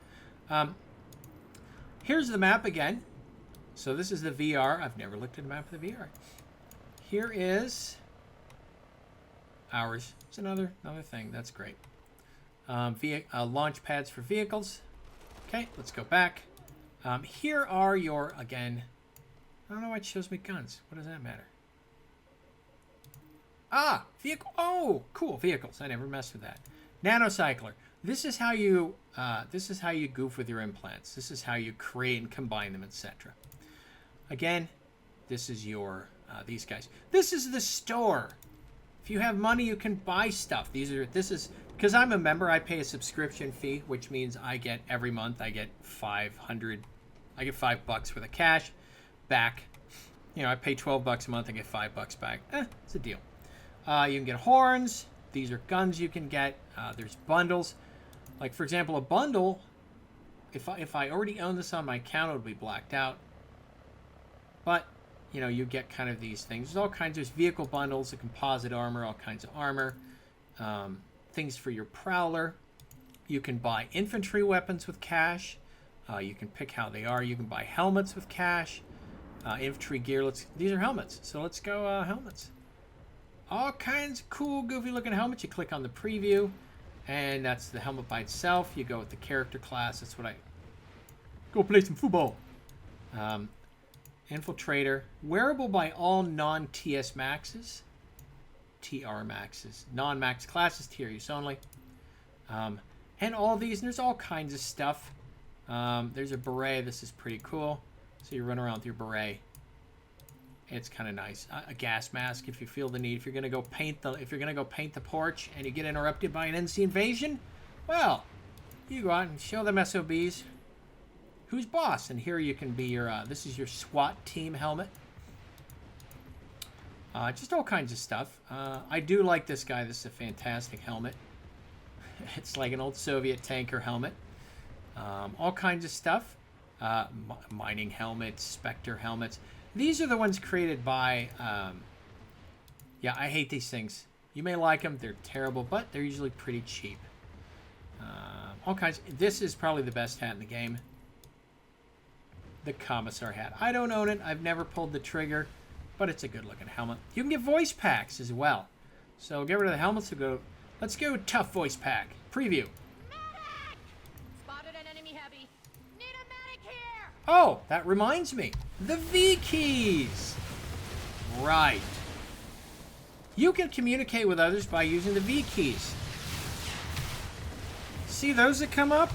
Speaker 1: Here's the map again. So this is the VR. I've never looked at a map of the VR. Here is ours. It's another thing. That's great. Launch pads for vehicles. Okay, let's go back. Here are your, again, I don't know why it shows me guns. What does that matter? Ah, vehicle. Oh, cool, vehicles. I never messed with that. Nanocycler. This is how you goof with your implants. This is how you create and combine them, etc. Again, this is your these guys. This is the store. If you have money, you can buy stuff. This is because I'm a member. I pay a subscription fee, which means I get every month. I get $500. I get $5 for the cash back. You know, I pay $12 a month. I get $5 back. It's a deal. You can get horns. These are guns you can get. There's bundles. Like, for example, a bundle, if I already own this on my account, it would be blacked out. But, you know, you get kind of these things. There's all kinds. There's vehicle bundles, a composite armor, all kinds of armor. Things for your prowler. You can buy infantry weapons with cash. You can pick how they are. You can buy helmets with cash. Infantry gear. These are helmets. So let's go helmets. All kinds of cool, goofy-looking helmets. You click on the preview, and that's the helmet by itself. You go with the character class. That's what I... Go play some football. Infiltrator. Wearable by all non-TS maxes. TR maxes. Non-max classes, tier use only. And all these, and there's all kinds of stuff. There's a beret. This is pretty cool. So you run around with your beret. It's kind of nice. A gas mask if you feel the need. If you're gonna go paint the porch and you get interrupted by an NC invasion, well, you go out and show them SOBs who's boss. And here you can be your. This is your SWAT team helmet. Just all kinds of stuff. I do like this guy. This is a fantastic helmet. It's like an old Soviet tanker helmet. All kinds of stuff. Mining helmets, Spectre helmets. These are the ones created by, yeah, I hate these things. You may like them. They're terrible, but they're usually pretty cheap. All kinds. This is probably the best hat in the game. The Commissar hat. I don't own it. I've never pulled the trigger, but it's a good-looking helmet. You can get voice packs as well. So get rid of the helmets to go. Let's go tough voice pack. Preview.
Speaker 4: Medic! Spotted an enemy heavy. Need a medic here!
Speaker 1: Oh, that reminds me. The V keys. Right. You can communicate with others by using the V keys. See those that come up?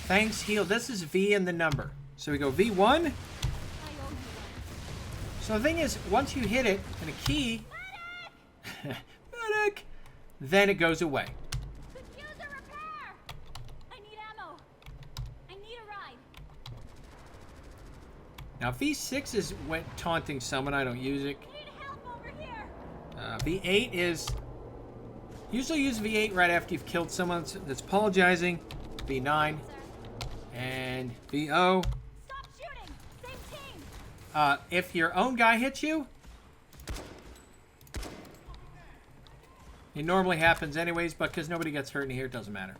Speaker 1: Thanks, heal. This is V and the number. So we go V1.
Speaker 4: I owe you one.
Speaker 1: So the thing is, once you hit it and a key, medic, then it goes away.
Speaker 4: Could use a repair! I need ammo. I need a ride.
Speaker 1: Now V6 is when taunting someone. I don't use it.
Speaker 4: Need help over here.
Speaker 1: V8 is... Usually use V8 right after you've killed someone that's apologizing. V9
Speaker 4: Sir.
Speaker 1: and VO.
Speaker 4: Stop shooting! Same team!
Speaker 1: If your own guy hits you, it normally happens anyways, but because nobody gets hurt in here, it doesn't matter.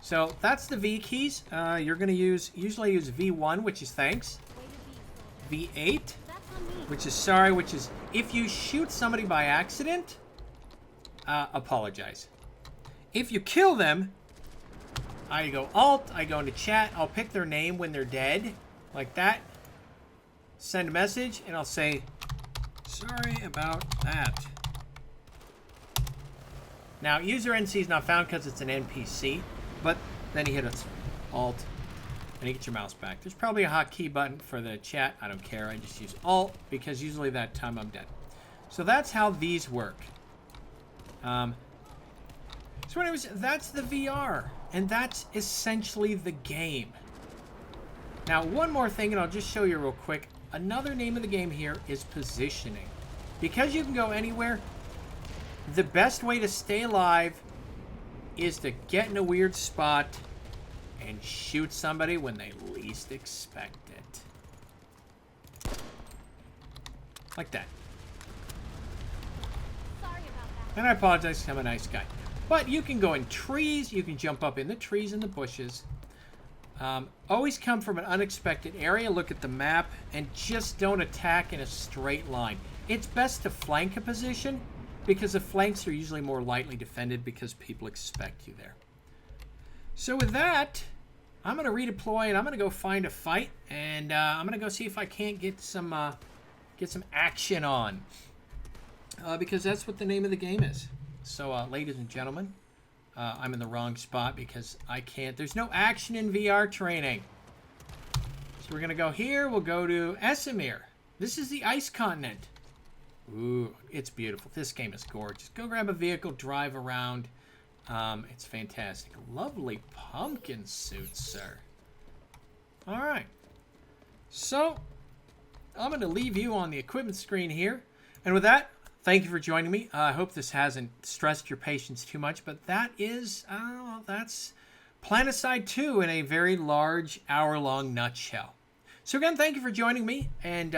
Speaker 1: So that's the V keys. You're going to usually use V1, which is thanks.
Speaker 4: Way to be, soldier.
Speaker 1: V8,
Speaker 4: That's on me.
Speaker 1: which is sorry, which is if you shoot somebody by accident, apologize. If you kill them, I go Alt, I go into chat, I'll pick their name when they're dead, like that. Send a message, and I'll say, sorry about that. Now, user NC is not found because it's an NPC, but then you hit Alt, and you get your mouse back. There's probably a hotkey button for the chat. I don't care. I just use Alt, because usually that time I'm dead. So that's how these work. So anyways, that's the VR, and that's essentially the game. Now, one more thing, and I'll just show you real quick. Another name of the game here is positioning. Because you can go anywhere, the best way to stay alive is to get in a weird spot and shoot somebody when they least expect it. Like that.
Speaker 4: Sorry about that.
Speaker 1: And I apologize because I'm a nice guy. But you can go in trees, you can jump up in the trees and the bushes. Always come from an unexpected area, look at the map, and just don't attack in a straight line. It's best to flank a position, because the flanks are usually more lightly defended because people expect you there. So with that, I'm going to redeploy and I'm going to go find a fight, and I'm going to go see if I can't get some action on, because that's what the name of the game is. So ladies and gentlemen, I'm in the wrong spot because I can't. There's no action in VR training. So we're going to go here. We'll go to Esamir. This is the ice continent. Ooh, it's beautiful. This game is gorgeous. Go grab a vehicle, drive around. It's fantastic. Lovely pumpkin suits, sir. All right. So I'm going to leave you on the equipment screen here. And with that, thank you for joining me. I hope this hasn't stressed your patience too much, but that is, that's Planetside 2 in a very large hour-long nutshell. So again, thank you for joining me, and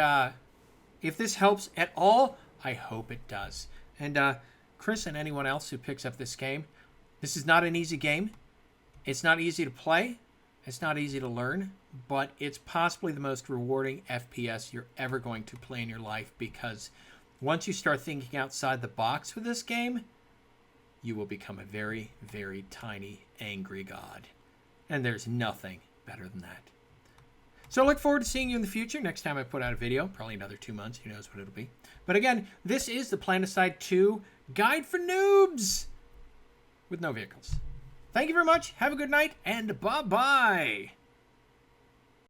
Speaker 1: if this helps at all, I hope it does. And Chris and anyone else who picks up this game, this is not an easy game. It's not easy to play. It's not easy to learn, but it's possibly the most rewarding FPS you're ever going to play in your life, because once you start thinking outside the box with this game, you will become a very, very tiny, angry god. And there's nothing better than that. So I look forward to seeing you in the future. Next time I put out a video, probably another 2 months. Who knows what it'll be. But again, this is the Planetside 2 Guide for Noobs with no vehicles. Thank you very much. Have a good night, and bye-bye.